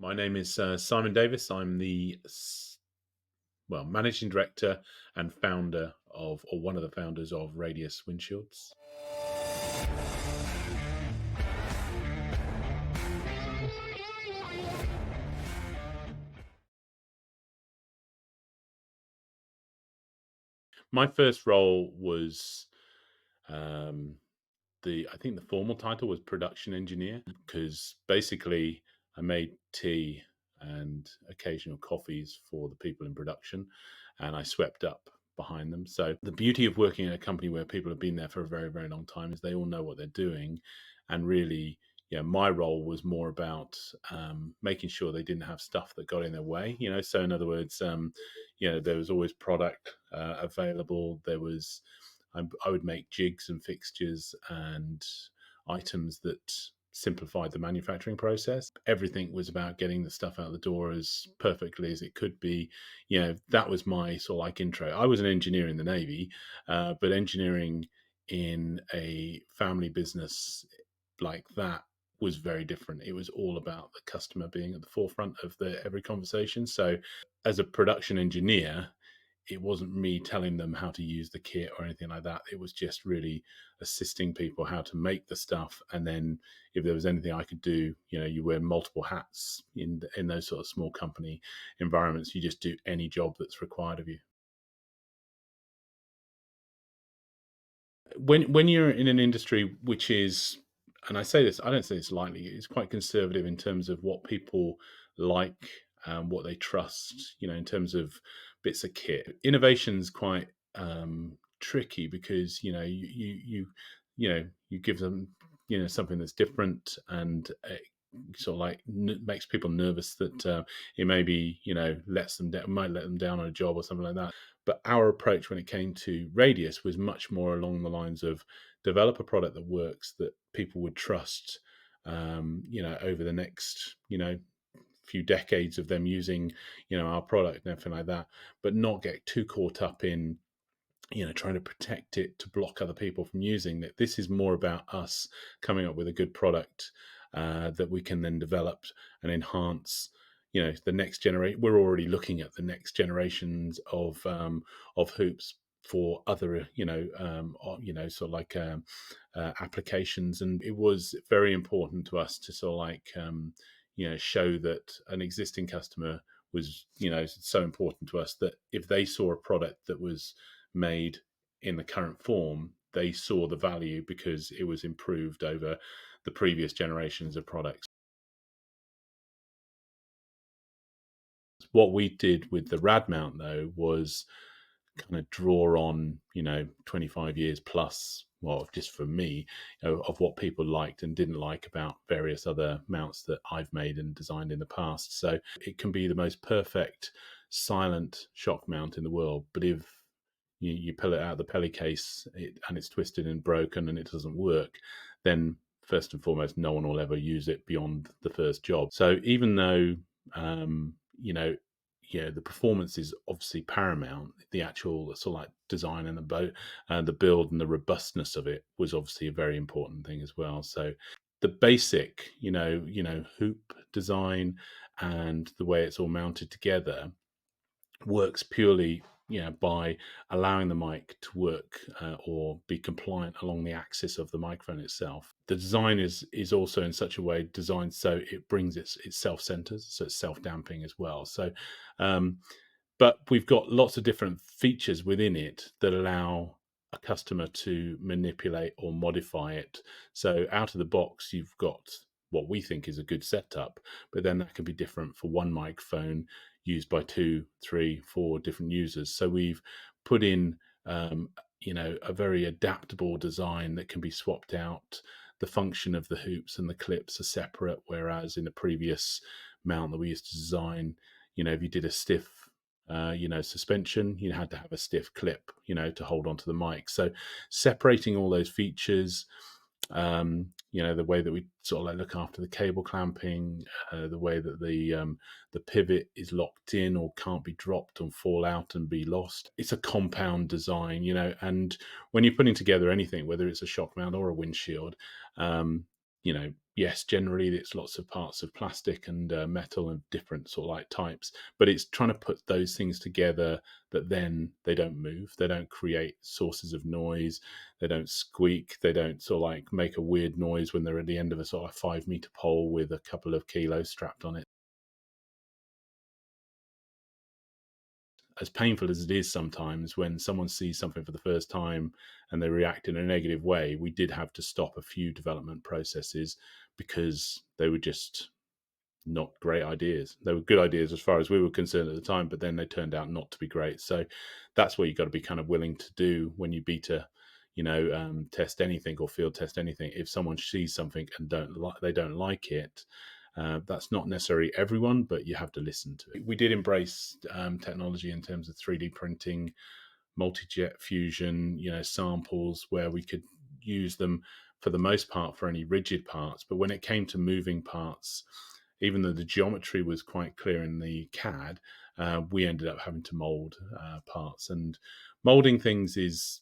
My name is Simon Davis. I'm the managing director and founder of, or one of the founders of Radius Windshields. My first role was um, I think the formal title was production engineer because basically I made tea and occasional coffees for the people in production, and I swept up behind them. So the beauty of working in a company where people have been there for a very, very long time is they all know what they're doing, and really. Yeah, my role was more about making sure they didn't have stuff that got in their way. So in other words, there was always product available. I would make jigs and fixtures and items that simplified the manufacturing process. Everything was about getting the stuff out the door as perfectly as it could be. That was my sort of like intro. I was an engineer in the Navy, but engineering in a family business like that was very different. It was all about the customer being at the forefront of every conversation. So as a production engineer, it wasn't me telling them how to use the kit or anything like that. It was just really assisting people how to make the stuff. And then if there was anything I could do, you wear multiple hats in those sort of small company environments. You just do any job that's required of you. When you're in an industry which is, and I don't say this lightly, it's quite conservative in terms of what people like, what they trust, in terms of bits of kit. Innovation's quite tricky because you give them something that's different, and sort of like makes people nervous that it maybe lets them down, might let them down on a job or something like that. But our approach when it came to Radius was much more along the lines of develop a product that works, that people would trust, over the next, few decades of them using, our product and everything like that, but not get too caught up in, trying to protect it to block other people from using it. This is more about us coming up with a good product that we can then develop and enhance. The next generation. We're already looking at the next generations of hoops for other, sort of like applications, and it was very important to us to sort of like, show that an existing customer was, so important to us that if they saw a product that was made in the current form, they saw the value because it was improved over the previous generations of products. What we did with the RAD mount, though, was kind of draw on 25 years plus, well, just for me, of what people liked and didn't like about various other mounts that I've made and designed in the past. So it can be the most perfect silent shock mount in the world, but if you pull it out of the pelly case and it's twisted and broken and it doesn't work, then first and foremost, no one will ever use it beyond the first job. So even though um, you know the performance is obviously paramount, the actual sort of like design and the build and the robustness of it was obviously a very important thing as well. So the basic, hoop design and the way it's all mounted together works purely, by allowing the mic to work or be compliant along the axis of the microphone itself. The design is also in such a way designed so it brings its self centers, so it's self damping as well. So, um, but we've got lots of different features within it that allow a customer to manipulate or modify it. So out of the box, you've got what we think is a good setup, but then that can be different for one microphone used by two, three, four different users. So we've put in, a very adaptable design that can be swapped out. The function of the hoops and the clips are separate, whereas in the previous mount that we used to design, if you did a stiff suspension, you had to have a stiff clip, to hold onto the mic. So separating all those features, the way that we sort of like look after the cable clamping, the way that the pivot is locked in or can't be dropped and fall out and be lost. It's a compound design, and when you're putting together anything, whether it's a shock mount or a windshield, yes, generally it's lots of parts of plastic and metal and different sort of like types, but it's trying to put those things together that then they don't move, they don't create sources of noise, they don't squeak, they don't sort of like make a weird noise when they're at the end of a sort of 5 meter pole with a couple of kilos strapped on it. As painful as it is sometimes when someone sees something for the first time and they react in a negative way, we did have to stop a few development processes because they were just not great ideas. They were good ideas as far as we were concerned at the time, but then they turned out not to be great. So that's what you got to be kind of willing to do when you beta, test anything or field test anything. If someone sees something and they don't like it, that's not necessarily everyone, but you have to listen to it. We did embrace technology in terms of 3D printing, multi-jet fusion, samples where we could use them for the most part for any rigid parts. But when it came to moving parts, even though the geometry was quite clear in the CAD, we ended up having to mold parts. And molding things is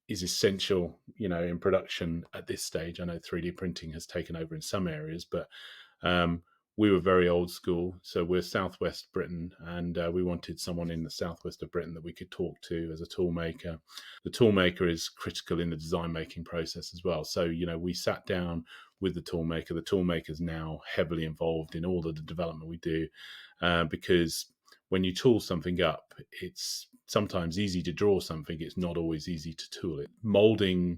essential, in production at this stage. I know 3D printing has taken over in some areas, but um, we were very old school. So we're Southwest Britain, and we wanted someone in the Southwest of Britain that we could talk to as a tool maker. The tool maker is critical in the design making process as well. So, we sat down with the tool maker. The tool maker is now heavily involved in all of the development we do, because when you tool something up, it's sometimes easy to draw something. It's not always easy to tool it. Molding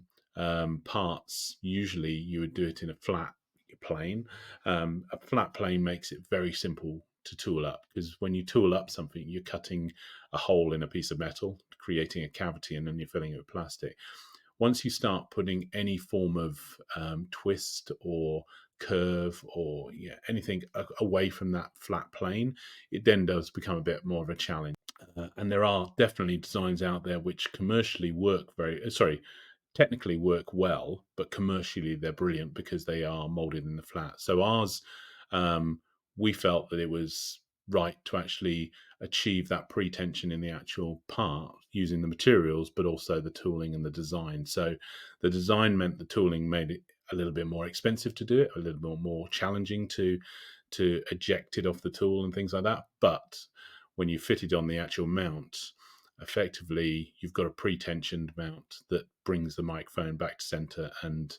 parts, usually you would do it in a flat plane. A flat plane makes it very simple to tool up, because when you tool up something, you're cutting a hole in a piece of metal, creating a cavity, and then you're filling it with plastic. Once you start putting any form of twist or curve or anything away from that flat plane, it then does become a bit more of a challenge. And there are definitely designs out there which commercially work technically work well, but commercially they're brilliant because they are molded in the flat. So ours, we felt that it was right to actually achieve that pre-tension in the actual part using the materials, but also the tooling and the design. So the design meant the tooling made it a little bit more expensive to do it, a little bit more challenging to eject it off the tool and things like that. But when you fit it on the actual mount, effectively you've got a pre-tensioned mount that brings the microphone back to center and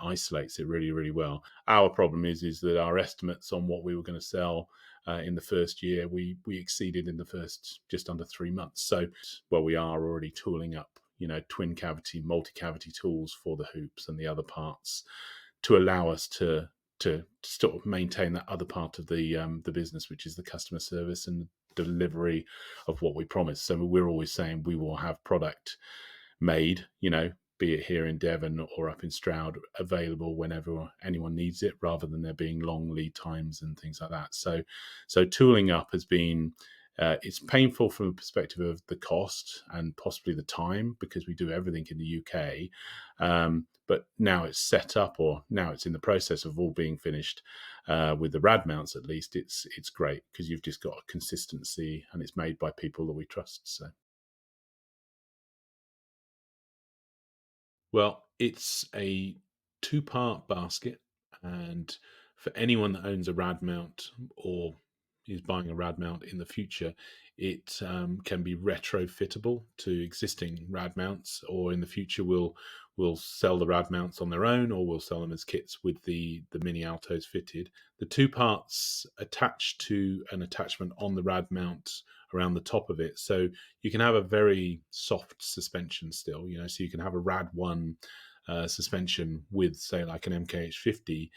isolates it really, really well. Our problem is that our estimates on what we were going to sell in the first year, we exceeded in the first just under 3 months. So, well, we are already tooling up twin cavity, multi-cavity tools for the hoops and the other parts to allow us to sort of maintain that other part of the business, which is the customer service and delivery of what we promise. So we're always saying we will have product made, be it here in Devon or up in Stroud, available whenever anyone needs it, rather than there being long lead times and things like that. So tooling up has been it's painful from a perspective of the cost and possibly the time, because we do everything in the UK. But now it's set up, or now it's in the process of all being finished. With the RAD mounts, at least, it's great because you've just got a consistency, and it's made by people that we trust. So, well, it's a two-part basket, and for anyone that owns a RAD mount or is buying a RAD mount in the future, it can be retrofittable to existing RAD mounts, or in the future we'll sell the RAD mounts on their own, or we'll sell them as kits with the mini altos fitted. The two parts attached to an attachment on the RAD mount around the top of it, so you can have a very soft suspension still. So you can have a RAD 1 suspension with, say, like an MKH50,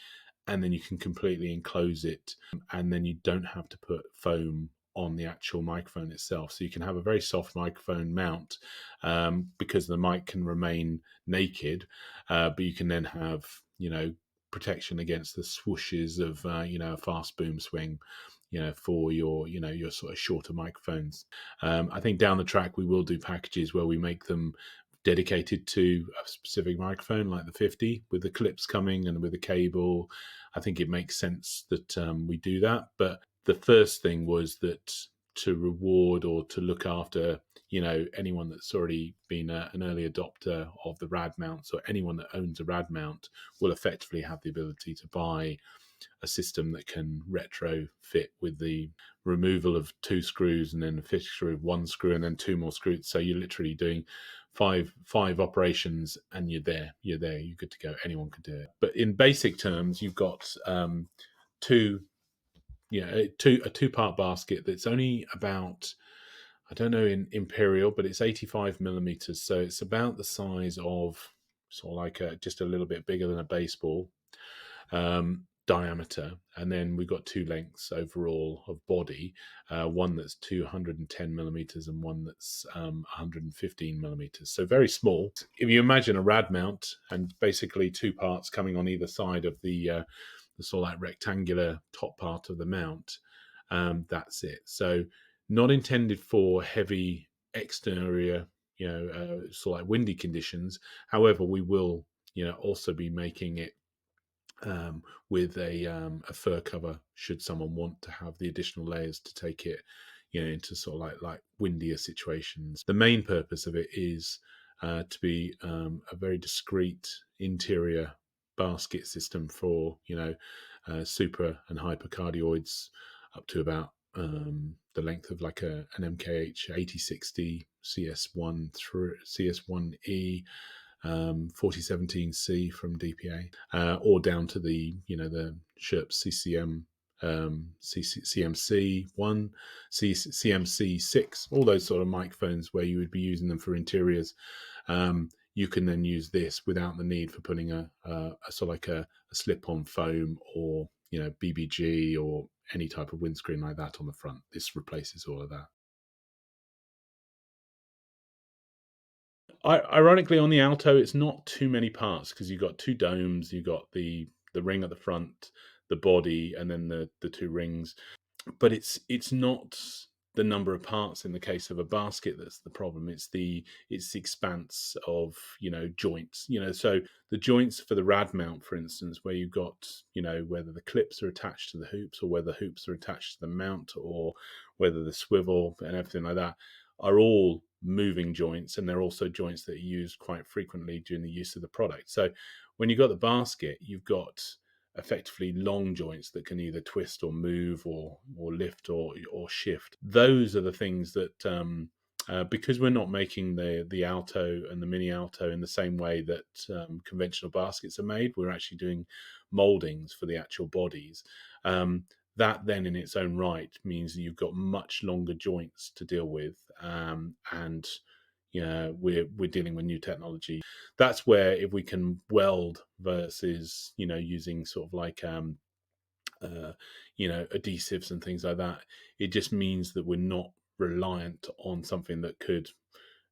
and then you can completely enclose it, and then you don't have to put foam on the actual microphone itself. So you can have a very soft microphone mount, because the mic can remain naked, but you can then have protection against the swooshes of a fast boom swing, for your sort of shorter microphones. I think down the track we will do packages where we make them dedicated to a specific microphone, like the 50, with the clips coming and with the cable. I think it makes sense that we do that. But the first thing was that to reward or to look after, anyone that's already been an early adopter of the RAD mounts, or anyone that owns a RAD mount will effectively have the ability to buy a system that can retrofit with the removal of 2 screws and then the fifth screw, 1 screw, and then 2 more screws. So you're literally doing five operations, and you're there. You're good to go. Anyone can do it. But in basic terms, you've got two, a 2-part basket that's only about, I don't know in imperial, but it's 85 millimeters. So it's about the size of sort of like just a little bit bigger than a baseball. Diameter, and then we've got 2 lengths overall of body, one that's 210 millimeters and one that's 115 millimeters, so very small. If you imagine a RAD mount and basically 2 parts coming on either side of the sort of like rectangular top part of the mount, that's it. So not intended for heavy exterior, sort of like windy conditions. However, we will also be making it with a fur cover should someone want to have the additional layers to take it into sort of like windier situations. The main purpose of it is to be a very discreet interior basket system for super and hypercardioids up to about the length of like an MKH 8060 CS1 through CS1E 4017C from DPA, or down to the Sherp CCM CMC1, CMC6, all those sort of microphones where you would be using them for interiors. You can then use this without the need for putting a sort of like a slip-on foam or BBG or any type of windscreen like that on the front. This replaces all of that. Ironically, on the Alto, it's not too many parts because you've got 2 domes, you've got the ring at the front, the body, and then the 2 rings. But it's not the number of parts in the case of a basket that's the problem. It's the expanse of joints. So the joints for the RAD mount, for instance, where you've got whether the clips are attached to the hoops or whether hoops are attached to the mount or whether the swivel and everything like that, are all moving joints, and they're also joints that are used quite frequently during the use of the product. So when you've got the basket, you've got effectively long joints that can either twist or move or lift or shift. Those are the things that because we're not making the Alto and the Mini Alto in the same way that conventional baskets are made, we're actually doing moldings for the actual bodies. That then in its own right means that you've got much longer joints to deal with, and we're dealing with new technology. That's where if we can weld versus using sort of like adhesives and things like that, it just means that we're not reliant on something that could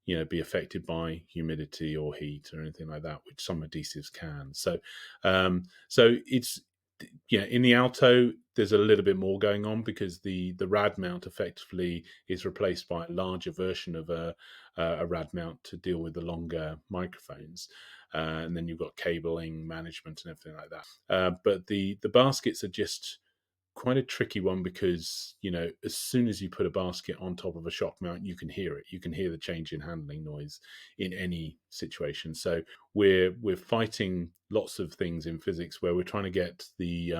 be affected by humidity or heat or anything like that, which some adhesives can. So it's in the Alto, there's a little bit more going on because the RAD mount effectively is replaced by a larger version of a RAD mount to deal with the longer microphones. And then you've got cabling management and everything like that. But the baskets are just quite a tricky one because as soon as you put a basket on top of a shock mount, you can hear it. You can hear the change in handling noise in any situation. So we're fighting lots of things in physics where we're trying to get the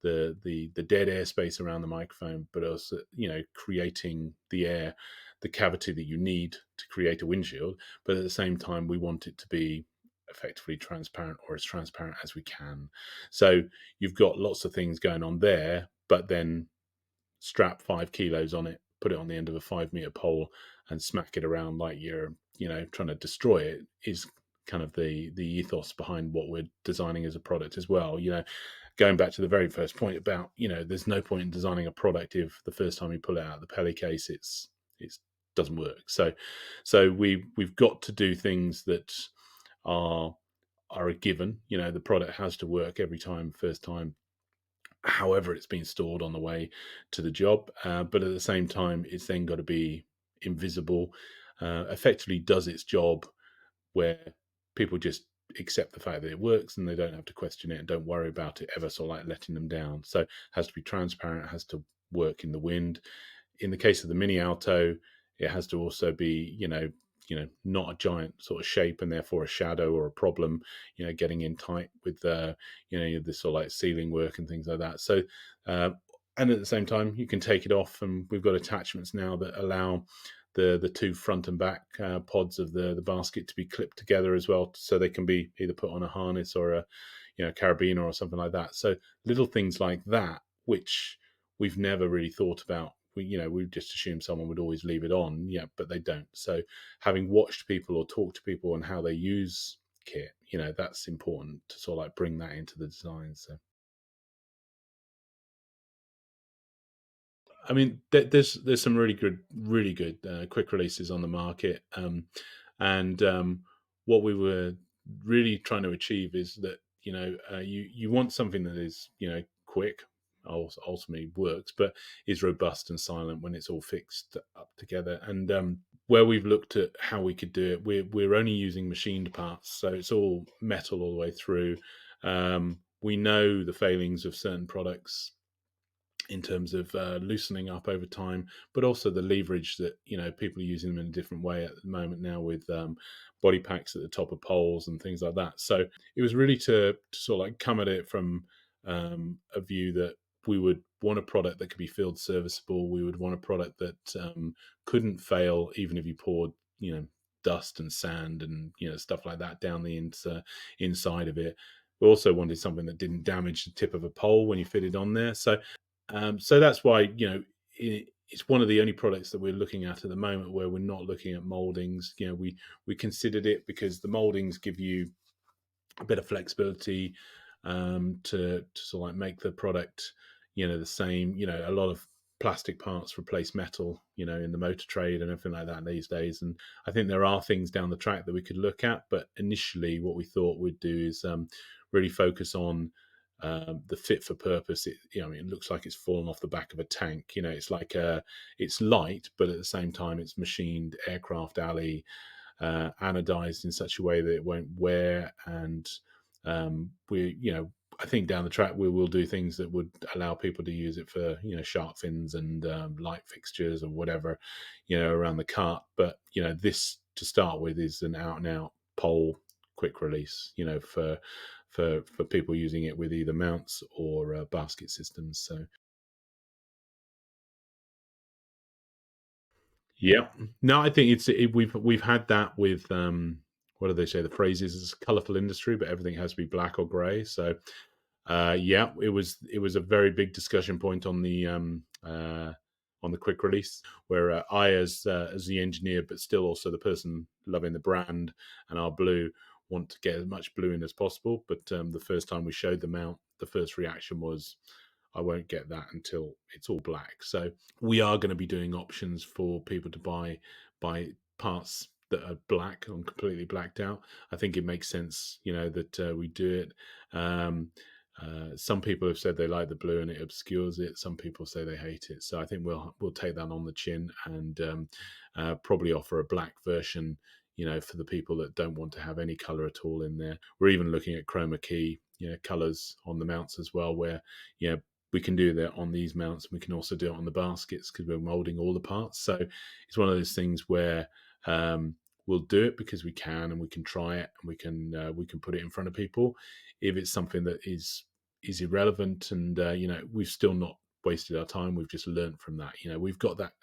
dead airspace around the microphone, but also creating the air, the cavity that you need to create a windshield. But at the same time, we want it to be effectively transparent, or as transparent as we can. So you've got lots of things going on there, but then strap 5 kilos on it, put it on the end of a 5-meter pole and smack it around like you're trying to destroy it is kind of the ethos behind what we're designing as a product as well. Going back to the very first point about there's no point in designing a product if the first time you pull it out of the pelly case it's doesn't work. So we've got to do things that are a given. The product has to work every time, first time, however it's been stored on the way to the job. But at the same time, it's then got to be invisible, effectively does its job where people just accept the fact that it works and they don't have to question it and don't worry about it ever, so like letting them down. So it has to be transparent, it has to work in the wind. in the case of the Mini Alto, it has to also be, not a giant sort of shape and therefore a shadow or a problem, getting in tight with the sort of like ceiling work and things like that. So, uh, and at the same time, you can take it off, and we've got attachments now that allow the two front and back pods of the basket to be clipped together as well, so they can be either put on a harness or a carabiner or something like that. So little things like that, which we've never really thought about. We just assumed someone would always leave it on, yeah, but they don't. So having watched people or talked to people on how they use kit, that's important to sort of like bring that into the design. So I mean, there's some really good quick releases on the market, and what we were really trying to achieve is that you want something that is quick, ultimately works, but is robust and silent when it's all fixed up together. And where we've looked at how we could do it, we're only using machined parts, so it's all metal all the way through. We know the failings of certain products in terms of loosening up over time, but also the leverage that people are using them in a different way at the moment now with body packs at the top of poles and things like that. So it was really to sort of like come at it from a view that we would want a product that could be field serviceable. We would want a product that couldn't fail even if you poured dust and sand and stuff like that down the inside of it. We also wanted something that didn't damage the tip of a pole when you fit it on there. So that's why it's one of the only products that we're looking at the moment where we're not looking at moldings. We considered it because the moldings give you a bit of flexibility to sort of like make the product the same. A lot of plastic parts replace metal in the motor trade and everything like that these days, and I think there are things down the track that we could look at, but initially what we thought we'd do is really focus on the fit for purpose. It looks like it's fallen off the back of a tank. It's like it's light, but at the same time it's machined aircraft alley, anodized in such a way that it won't wear. And I think down the track we will do things that would allow people to use it for shark fins and light fixtures or whatever around the cart. But this to start with is an out and out pole quick release for people using it with either mounts or basket systems. So yeah, no, I think we've had that with what do they say? The phrase is a colourful industry, but everything has to be black or grey. So yeah, it was a very big discussion point on the quick release, where I, as the engineer, but still also the person loving the brand and our blue, want to get as much blue in as possible. But the first time we showed them out, the first reaction was, I won't get that until it's all black. So we are going to be doing options for people to buy parts that are black and completely blacked out. I think it makes sense, that we do it. Some people have said they like the blue and it obscures it. Some people say they hate it. So I think we'll take that on the chin and probably offer a black version, for the people that don't want to have any color at all in there. We're even looking at chroma key, colors on the mounts as well, where we can do that on these mounts. We can also do it on the baskets because we're molding all the parts. So it's one of those things where we'll do it because we can, and we can try it, and we can put it in front of people. If it's something that is irrelevant, and we've still not wasted our time, we've just learned from that. We've got that.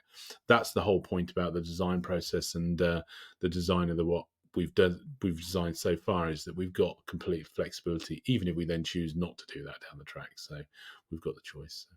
That's the whole point about the design process and the design of what we've designed so far, is that we've got complete flexibility, even if we then choose not to do that down the track. So we've got the choice.